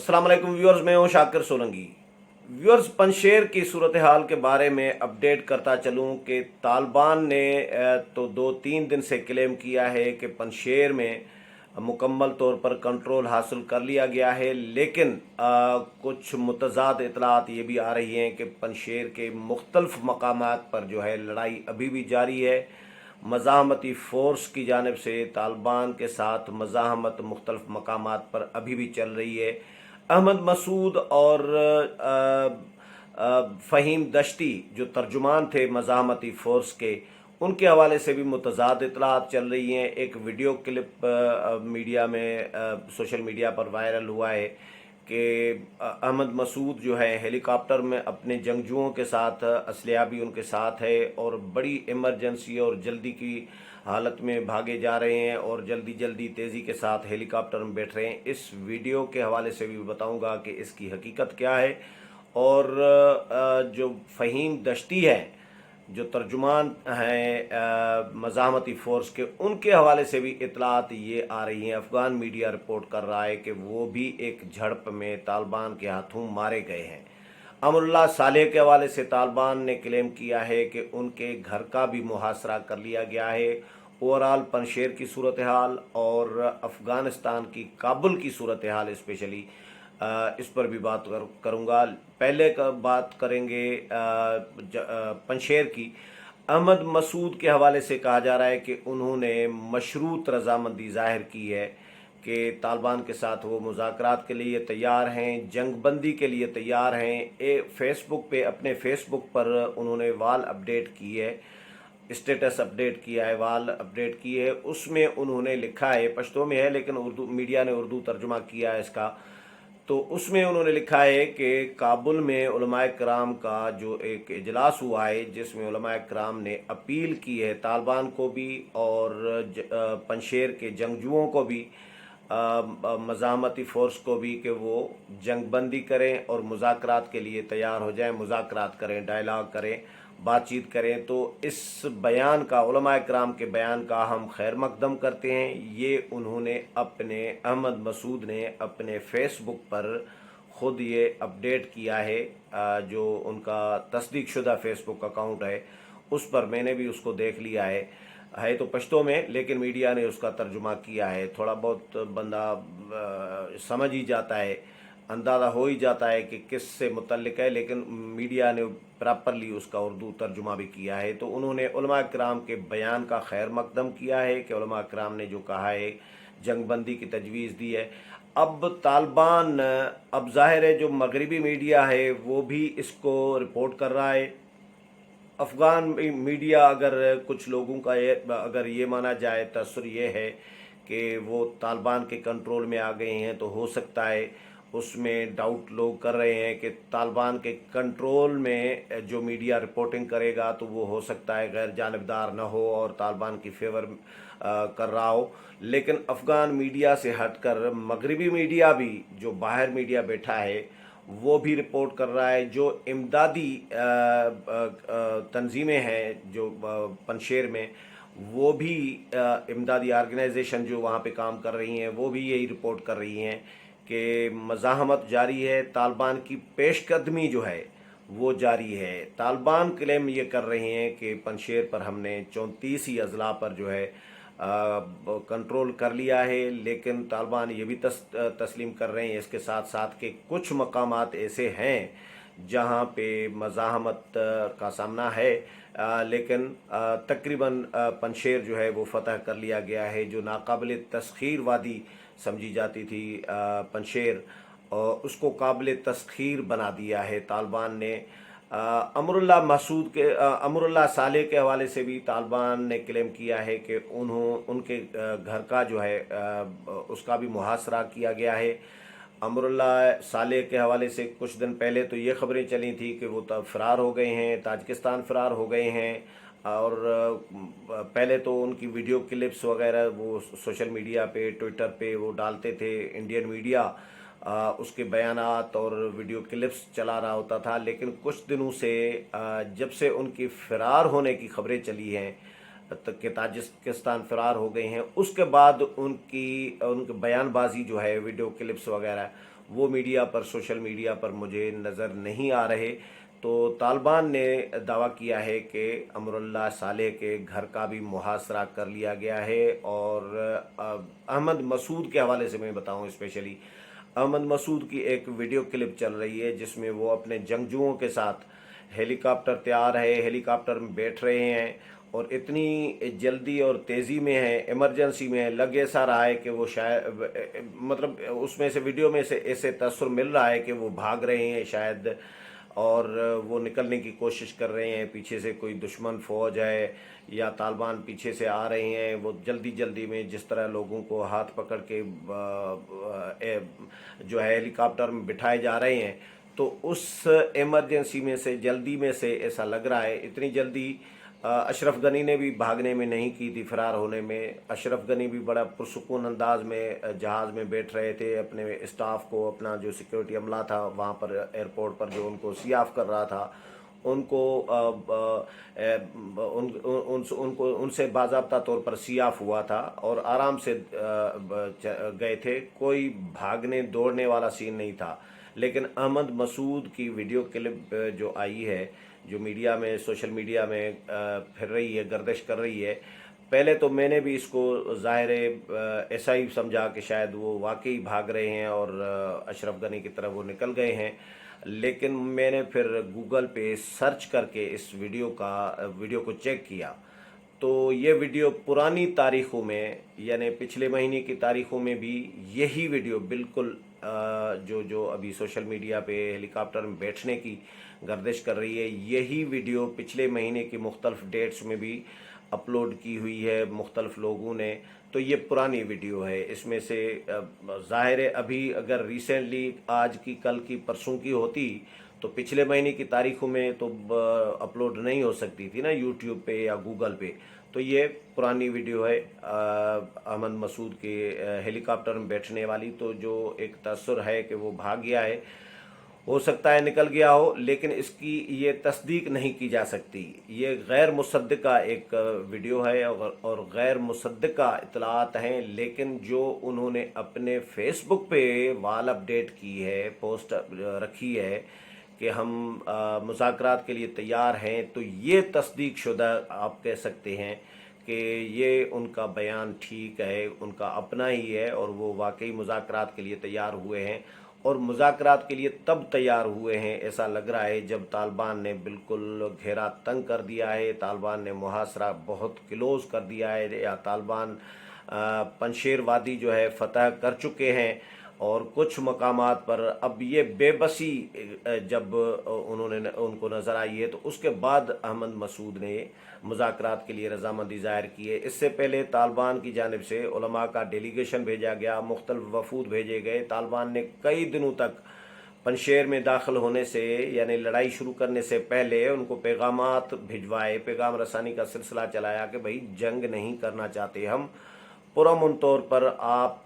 अस्सलाम वालेकुम व्यूअर्स, मैं हूं शाकिर सोलंकी। व्यूअर्स, पंशेर की सूरत हाल के बारे में अपडेट करता चलूं कि तालिबान ने तो 2-3 दिन से क्लेम किया है कि पंशेर में मुकम्मल तौर पर कंट्रोल हासिल कर लिया गया है, लेकिन कुछ मुतज़ाद इतलात ये भी आ रही हैं कि पंशेर के मुख्तलिफ मकामात पर जो है लड़ाई अभी भी जारी है। मज़ाहमती फ़ोर्स की जानिब से तालिबान के साथ मज़ाहमत मुख्तलिफ मकामात पर अभी भी चल रही है। अहमद मसूद और फ़हीम दश्ती जो तर्जुमान थे मज़ाहमती फ़ोर्स के, उनके हवाले से भी मुतज़ाद इतलात चल रही हैं। एक वीडियो क्लिप मीडिया में सोशल मीडिया पर वायरल हुआ है कि अहमद मसूद जो है हेलीकॉप्टर में अपने जंगजुओं के साथ, असलहा भी उनके साथ है और बड़ी इमरजेंसी और जल्दी की हालत में भागे जा रहे हैं और जल्दी जल्दी तेज़ी के साथ हेलीकॉप्टर में बैठ रहे हैं। इस वीडियो के हवाले से भी बताऊंगा कि इसकी हकीकत क्या है। और जो फ़हीम दश्ती है, जो तर्जुमान हैं मज़ाहमती फ़ोर्स के, उनके हवाले से भी इतलात ये आ रही हैं। अफ़गान मीडिया रिपोर्ट कर रहा है कि वो भी एक झड़प में तालिबान के हाथों मारे गए हैं। अमरुल्लाह सालेह के हवाले से तालिबान ने क्लेम किया है कि उनके घर का भी मुहासरा कर लिया गया है। ओवरऑल पंशेर की सूरत हाल और अफ़गानिस्तान की काबुल की सूरत हाल स्पेशली इस पर भी बात करूँगा। पहले का बात करेंगे पंशेर की। अहमद मसूद के हवाले से कहा जा रहा है कि उन्होंने मशरूत रजामंदी ज़ाहिर की है कि तालिबान के साथ वो मुज़ाकरात के लिए तैयार हैं, जंगबंदी के लिए तैयार हैं। फेसबुक पे, अपने फेसबुक पर उन्होंने वाल अपडेट की है, स्टेटस अपडेट किया है, वाल अपडेट की है। उसमें उन्होंने लिखा है, पश्तो में है लेकिन उर्दू मीडिया ने उर्दू तर्जुमा किया है इसका। तो उसमें उन्होंने लिखा है कि काबुल में उलमाए कराम का जो एक इजलास हुआ है, जिसमें उलमाए कराम ने अपील की है तालिबान को भी और पंशेर के जंगजुओं को भी, मज़ाहमती फ़ोर्स को भी, कि वो जंगबंदी करें और मुज़ाकरात के लिए तैयार हो जाएं, मुज़ाकरात करें, डायलॉग करें, बातचीत करें। तो इस बयान का, उलमाए कराम के बयान का हम खैर मकदम करते हैं। ये उन्होंने अपने, अहमद मसूद ने अपने फेसबुक पर ख़ुद ये अपडेट किया है। जो उनका तस्दीक शुदा फेसबुक अकाउंट है उस पर मैंने भी उसको देख लिया है तो पश्तो में, लेकिन मीडिया ने उसका तर्जुमा किया है। थोड़ा बहुत बंदा समझ ही जाता है, अंदाज़ा हो ही जाता है कि किस से मुतल्लिक है, लेकिन मीडिया ने प्रॉपरली उसका उर्दू तर्जुमा भी किया है। तो उन्होंने उलमा कराम के बयान का खैर मकदम किया है कि उलमा कराम ने जो कहा है, जंगबंदी की तजवीज़ दी है। अब तालिबान, अब ज़ाहिर है जो मगरबी मीडिया है वो भी इसको रिपोर्ट कर रहा है। अफ़गान मीडिया, अगर कुछ लोगों का अगर ये माना जाए, तसर ये है कि वो तालिबान के कंट्रोल में आ गए हैं, तो हो सकता है, उसमें डाउट लोग कर रहे हैं कि तालिबान के कंट्रोल में जो मीडिया रिपोर्टिंग करेगा तो वो हो सकता है गैर जानिबदार न हो और तालिबान की फेवर कर रहा हो। लेकिन अफ़गान मीडिया से हटकर मगरबी मीडिया भी, जो बाहर मीडिया बैठा है, वो भी रिपोर्ट कर रहा है। जो इमदादी तंजीमें हैं जो पंशेर में, वो भी इमदादी ऑर्गेनाइजेशन जो वहाँ पे काम कर रही हैं, वो भी यही रिपोर्ट कर रही हैं कि मज़ाहमत जारी है, तालिबान की पेशकदमी जो है वो जारी है। तालिबान क्लेम ये कर रहे हैं कि पंशेर पर हमने 34 ही अजला पर जो है कंट्रोल कर लिया है, लेकिन तालिबान ये भी तस्लीम कर रहे हैं इसके साथ साथ कि कुछ मकामात ऐसे हैं जहां पे मज़ाहमत का सामना है, लेकिन तकरीबन पंशेर जो है वो फ़तह कर लिया गया है। जो नाकाबिल तस्खीर वादी समझी जाती थी पंशेर, और उसको काबिल तस्खीर बना दिया है तालिबान ने। अमरुल्लाह मसूद के, अमरुल्लाह सालेह के हवाले से भी तालिबान ने क्लेम किया है कि उनके घर का जो है उसका भी मुहासरा किया गया है। अमरुल्लाह सालेह के हवाले से कुछ दिन पहले तो ये खबरें चली थी कि वो तब फ़रार हो गए हैं, ताजिकिस्तान फ़रार हो गए हैं। और पहले तो उनकी वीडियो क्लिप्स वगैरह वो सोशल मीडिया पे, ट्विटर पे वो डालते थे इंडियन मीडिया, उसके बयानात और वीडियो क्लिप्स चला रहा होता था। लेकिन कुछ दिनों से जब से उनकी फ़रार होने की खबरें चली हैं कि ताजिकिस्तान फ़रार हो गए हैं, उसके बाद उनकी बयानबाजी जो है, वीडियो क्लिप्स वगैरह, वो मीडिया पर, सोशल मीडिया पर मुझे नज़र नहीं आ रहे। तो तालिबान ने दावा किया है कि अमरुल्लाह सालेह के घर का भी मुहासरा कर लिया गया है। और अहमद मसूद के हवाले से मैं बताऊं, स्पेशली अहमद मसूद की एक वीडियो क्लिप चल रही है जिसमें वो अपने जंगजुओं के साथ, हेलीकॉप्टर तैयार है, हेलीकॉप्टर में बैठ रहे हैं और इतनी जल्दी और तेज़ी में है, इमरजेंसी में है, लग ऐसा रहा है कि वो शायद, मतलब उसमें से वीडियो में से ऐसे तस्वीर मिल रहा है कि वो भाग रहे हैं शायद, और वो निकलने की कोशिश कर रहे हैं। पीछे से कोई दुश्मन फ़ौज है या तालिबान पीछे से आ रहे हैं। वो जल्दी जल्दी में जिस तरह लोगों को हाथ पकड़ के जो है हेलीकॉप्टर में बिठाए जा रहे हैं, तो उस इमरजेंसी में से, जल्दी में से ऐसा लग रहा है, इतनी जल्दी अशरफ गनी ने भी भागने में नहीं की थी, फरार होने में। अशरफ गनी भी बड़ा पुरसुकून अंदाज में जहाज़ में बैठ रहे थे, अपने स्टाफ को, अपना जो सिक्योरिटी अमला था वहाँ पर एयरपोर्ट पर जो उनको सियाफ कर रहा था, उनको उनको उनसे बाज़ाब्ता तौर पर सियाफ हुआ था और आराम से गए थे। कोई भागने दौड़ने वाला सीन नहीं था। लेकिन अहमद मसूद की वीडियो क्लिप जो आई है, जो मीडिया में, सोशल मीडिया में फिर रही है, गर्दिश कर रही है, पहले तो मैंने भी इसको ज़ाहिर ऐसा ही समझा कि शायद वो वाकई भाग रहे हैं और अशरफ गनी की तरफ वो निकल गए हैं। लेकिन मैंने फिर गूगल पे सर्च करके इस वीडियो को चेक किया, तो ये वीडियो पुरानी तारीख़ों में, यानी पिछले महीने की तारीख़ों में भी यही वीडियो बिल्कुल जो अभी सोशल मीडिया पे हेलीकॉप्टर में बैठने की गर्दिश कर रही है, यही वीडियो पिछले महीने की मुख्तलिफ डेट्स में भी अपलोड की हुई है मुख्तलिफ लोगों ने। तो ये पुरानी वीडियो है। इसमें से ज़ाहिर है अभी अगर रिसेंटली आज की, कल की, परसों की होती तो पिछले महीने की तारीखों में तो अपलोड नहीं हो सकती थी ना यूट्यूब पे या गूगल पे। तो ये पुरानी वीडियो है अहमद मसूद के हेलीकॉप्टर में बैठने वाली। तो जो एक तस्वीर है कि वो भाग गया है, हो सकता है निकल गया हो, लेकिन इसकी ये तस्दीक नहीं की जा सकती। ये गैर मुसद्दका एक वीडियो है और गैर मुसद्दका इतलात हैं। लेकिन जो उन्होंने अपने फेसबुक पे वाल अपडेट की है, पोस्ट रखी है कि हम मुज़ाकरात के लिए तैयार हैं, तो ये तस्दीक शुदा आप कह सकते हैं कि ये उनका बयान ठीक है, उनका अपना ही है और वो वाकई मुज़ाकरात के लिए तैयार हुए हैं। और मुज़ाकरात के लिए तब तैयार हुए हैं, ऐसा लग रहा है, जब तालिबान ने बिल्कुल घेरा तंग कर दिया है, तालिबान ने मुहासरा बहुत क्लोज़ कर दिया है, या तालिबान पंशेर वादी जो है फ़तह कर चुके हैं। और कुछ मकामात पर अब ये बेबसी जब उनको नज़र आई है, तो उसके बाद अहमद मसूद ने मुज़ाकरात के लिए रज़ामंदी ज़ाहिर की है। इससे पहले तालिबान की जानिब से उलमा का डेलीगेशन भेजा गया, मुख्तलिफ वफूद भेजे गए। तालिबान ने कई दिनों तक पंशेर में दाखिल होने से, यानी लड़ाई शुरू करने से पहले उनको पैगामात भिजवाए, पैगाम रसानी का सिलसिला चलाया कि भाई जंग नहीं करना चाहते हम, पुरअमन तौर पर आप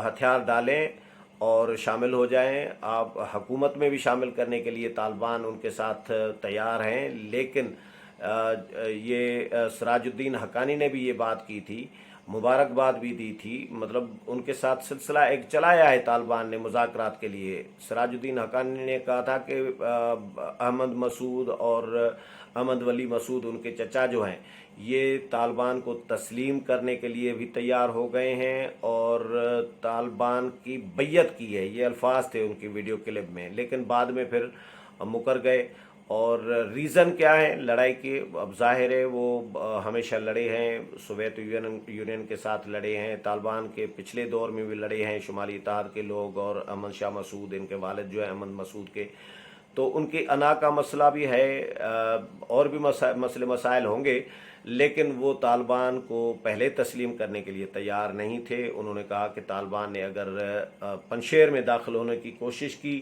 हथियार डालें और शामिल हो जाएं। आप हुकूमत में भी शामिल करने के लिए तालिबान उनके साथ तैयार हैं। लेकिन ये सिराजुद्दीन हक्कानी ने भी ये बात की थी, मुबारकबाद भी दी थी, मतलब उनके साथ सिलसिला एक चलाया है तालिबान ने मुज़ाकरात के लिए। सिराजुद्दीन हक्कानी ने कहा था कि अहमद मसूद और अहमद वली मसूद, उनके चचा जो हैं, ये तालिबान को तस्लीम करने के लिए भी तैयार हो गए हैं और तालिबान की बैयत की है, ये अल्फाज थे उनकी वीडियो क्लिप में। लेकिन बाद में फिर मुकर गए। और रीज़न क्या है लड़ाई के? अब ज़ाहिर है वो हमेशा लड़े हैं, सोवियत यूनियन के साथ लड़े हैं, तालिबान के पिछले दौर में भी लड़े हैं शुमाली इत्तेहाद के लोग और अहमद शाह मसूद, इनके वालिद जो है अहमद मसूद के। तो उनकी अना का मसला भी है, और भी मसले मसाइल होंगे, लेकिन वो तालिबान को पहले तस्लीम करने के लिए तैयार नहीं थे। उन्होंने कहा कि तालिबान ने अगर पंशेर में दाखिल होने की कोशिश की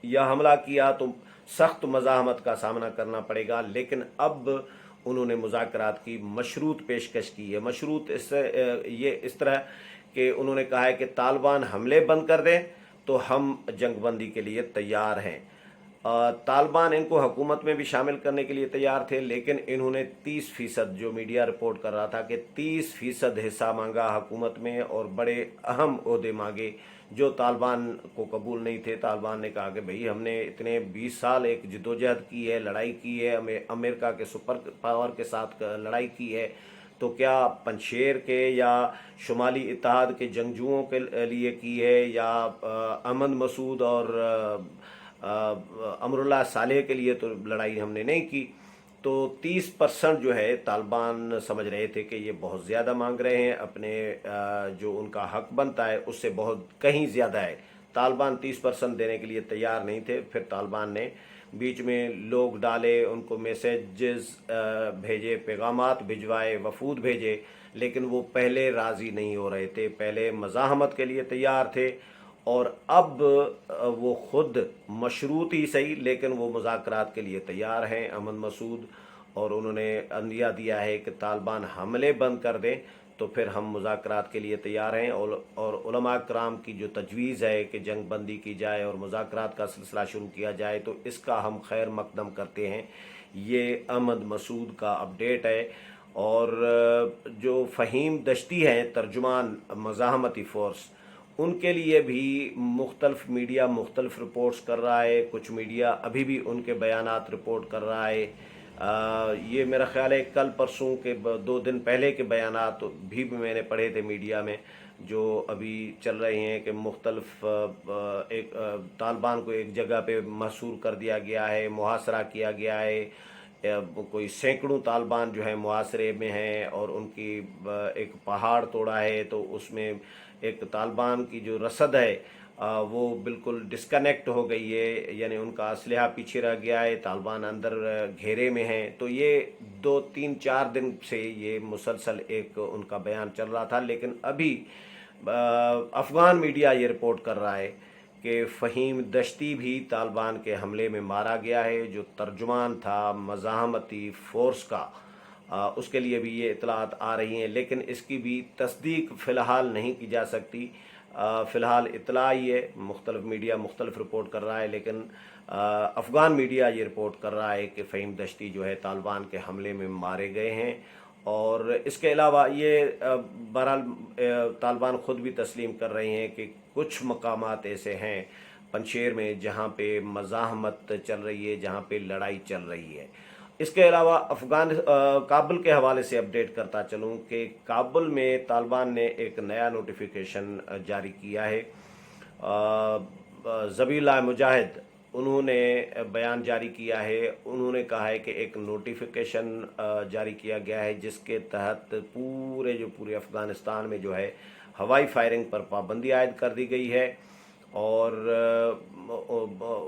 या हमला किया तो सख्त मज़ाहमत का सामना करना पड़ेगा। लेकिन अब उन्होंने मुज़ाकरात की मशरूत पेशकश की है। मशरूत इस तरह कि उन्होंने कहा है कि तालिबान हमले बंद कर दें तो हम जंगबंदी के लिए तैयार हैं। तालिबान इनको हुकूमत में भी शामिल करने के लिए तैयार थे, लेकिन इन्होंने 30%, जो मीडिया रिपोर्ट कर रहा था कि 30% हिस्सा मांगा हुकूमत में और बड़े अहम ओहदे मांगे, जो तालिबान को कबूल नहीं थे। तालिबान ने कहा कि भाई हमने इतने 20 साल एक जद्दोजहद की है, लड़ाई की है, हमें अमेरिका के सुपर पावर के साथ लड़ाई की है, तो क्या पंशेर के या शुमाली इत्तेहाद के जंगजुओं के लिए की है, या अहमद मसूद और अमरुल्लाह सालेह के लिए तो लड़ाई हमने नहीं की। तो 30% जो है तालिबान समझ रहे थे कि ये बहुत ज़्यादा मांग रहे हैं, अपने जो उनका हक बनता है उससे बहुत कहीं ज़्यादा है। तालिबान 30% देने के लिए तैयार नहीं थे। फिर तालिबान ने बीच में लोग डाले, उनको मैसेजेस भेजे, पैगामात भिजवाए, वफूद भेजे, लेकिन वो पहले राज़ी नहीं हो रहे थे, पहले मज़ाहमत के लिए तैयार थे। और अब वो खुद मशरूत ही सही लेकिन वो मुज़ाकरात के लिए तैयार हैं, अहमद मसूद, और उन्होंने अंदिया दिया है कि तालिबान हमले बंद कर दें तो फिर हम मुज़ाकरात के लिए तैयार हैं। और उलमा कराम की जो तजवीज़ है कि जंग बंदी की जाए और मुज़ाकरात का सिलसिला शुरू किया जाए, तो इसका हम खैर मकदम करते हैं। ये अहमद मसूद का अपडेट है। और जो फ़हीम दश्ती हैं तर्जुमान मज़ाहमती फ़ोर्स, उनके लिए भी मुख्तलिफ मीडिया मुख्तलिफ रिपोर्ट्स कर रहा है। कुछ मीडिया अभी भी उनके बयानात रिपोर्ट कर रहा है। ये मेरा ख्याल है कल परसों के 2 दिन पहले के बयानात भी मैंने पढ़े थे मीडिया में, जो अभी चल रहे हैं कि मुख्तलिफ एक तालिबान को एक जगह पे महसूर कर दिया गया है, मुहासरा किया गया है। कोई सैकड़ों तालिबान जो है मुहासरे में हैं और उनकी एक पहाड़ तोड़ा है, तो उसमें एक तालिबान की जो रसद है वो बिल्कुल डिस्कनेक्ट हो गई है, यानी उनका असलहा पीछे रह गया है, तालिबान अंदर घेरे में हैं। तो ये 2-3-4 दिन से ये मुसलसल एक उनका बयान चल रहा था। लेकिन अभी अफ़गान मीडिया ये रिपोर्ट कर रहा है कि फ़हीम दश्ती भी तालिबान के हमले में मारा गया है, जो तर्जुमान था मज़ाहमती फ़ोर्स का। उसके लिए भी ये इतलात आ रही हैं, लेकिन इसकी भी तस्दीक फ़िलहाल नहीं की जा सकती। फ़िलहाल इतला ही है, मुख्तलिफ मीडिया मुख्तलिफ रिपोर्ट कर रहा है, लेकिन अफ़गान मीडिया ये रिपोर्ट कर रहा है कि फ़हीम दश्ती जो है तालिबान के हमले में मारे गए हैं। और इसके अलावा ये बहरहाल तालिबान ख़ुद भी तस्लीम कर रहे हैं कि कुछ मकामात ऐसे हैं पंशेर में जहाँ पे मज़ाहमत चल रही है, जहाँ पे लड़ाई चल रही है। इसके अलावा काबुल के हवाले से अपडेट करता चलूँ कि काबुल में तालिबान ने एक नया नोटिफिकेशन जारी किया है। ज़बीहुल्लाह मुजाहिद उन्होंने बयान जारी किया है। उन्होंने कहा है कि एक नोटिफिकेशन जारी किया गया है जिसके तहत पूरे अफ़गानिस्तान में जो है हवाई फायरिंग पर पाबंदी आयद कर दी गई है। और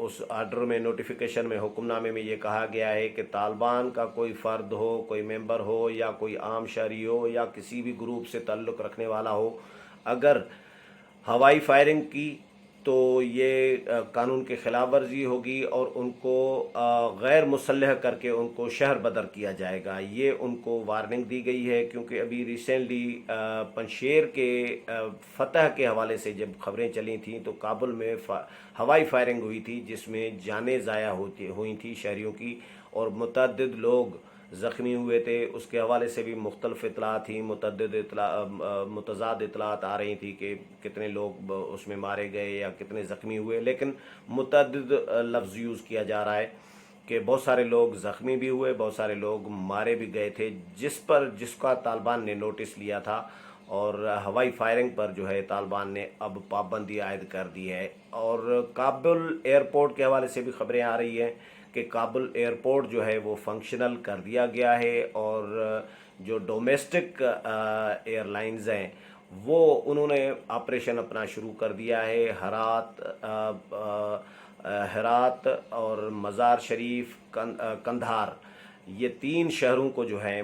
उस आर्डर में, नोटिफिकेशन में, हुक्मनामे में ये कहा गया है कि तालिबान का कोई फ़र्द हो, कोई मेंबर हो, या कोई आम शहरी हो, या किसी भी ग्रुप से ताल्लुक़ रखने वाला हो, अगर हवाई फायरिंग की तो ये कानून की खिलाफ वर्जी होगी और उनको गैर मुसल्लह करके उनको शहर बदर किया जाएगा। ये उनको वार्निंग दी गई है, क्योंकि अभी रिसेंटली पंशेर के फतह के हवाले से जब खबरें चली थीं तो काबुल में हवाई फायरिंग हुई थी जिसमें जानें ज़ाया हुई थी शहरियों की, और मुतअद्दिद लोग ज़ख्मी हुए थे। उसके हवाले से भी मुख्तलिफ इतलात थी, मुतज़ाद इतलात आ रही थी कि कितने लोग उसमें मारे गए या कितने ज़ख्मी हुए, लेकिन मुतअद्दिद लफ्ज़ यूज़ किया जा रहा है कि बहुत सारे लोग ज़ख्मी भी हुए, बहुत सारे लोग मारे भी गए थे, जिसका तालिबान ने नोटिस लिया था। और हवाई फायरिंग पर जो है तालिबान ने अब पाबंदी आयद कर दी है। और काबुल एयरपोर्ट के हवाले से भी खबरें आ रही हैं कि काबुल एयरपोर्ट जो है वो फंक्शनल कर दिया गया है, और जो डोमेस्टिक एयरलाइंस हैं वो उन्होंने ऑपरेशन अपना शुरू कर दिया है। हेरात और मज़ार शरीफ, कंधार, ये 3 शहरों को जो है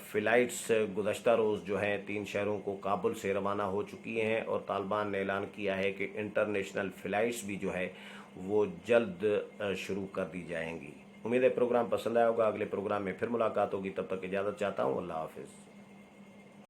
फ़्लाइट्स गुज़श्ता रोज़ जो हैं 3 शहरों को काबुल से रवाना हो चुकी हैं। और तालिबान ने ऐलान किया है कि इंटरनेशनल फ़्लाइट्स भी जो है वो जल्द शुरू कर दी जाएंगी। उम्मीद है प्रोग्राम पसंद आया होगा। अगले प्रोग्राम में फिर मुलाकात होगी, तब तक इजाज़त चाहता हूँ। अल्लाह हाफ़िज़।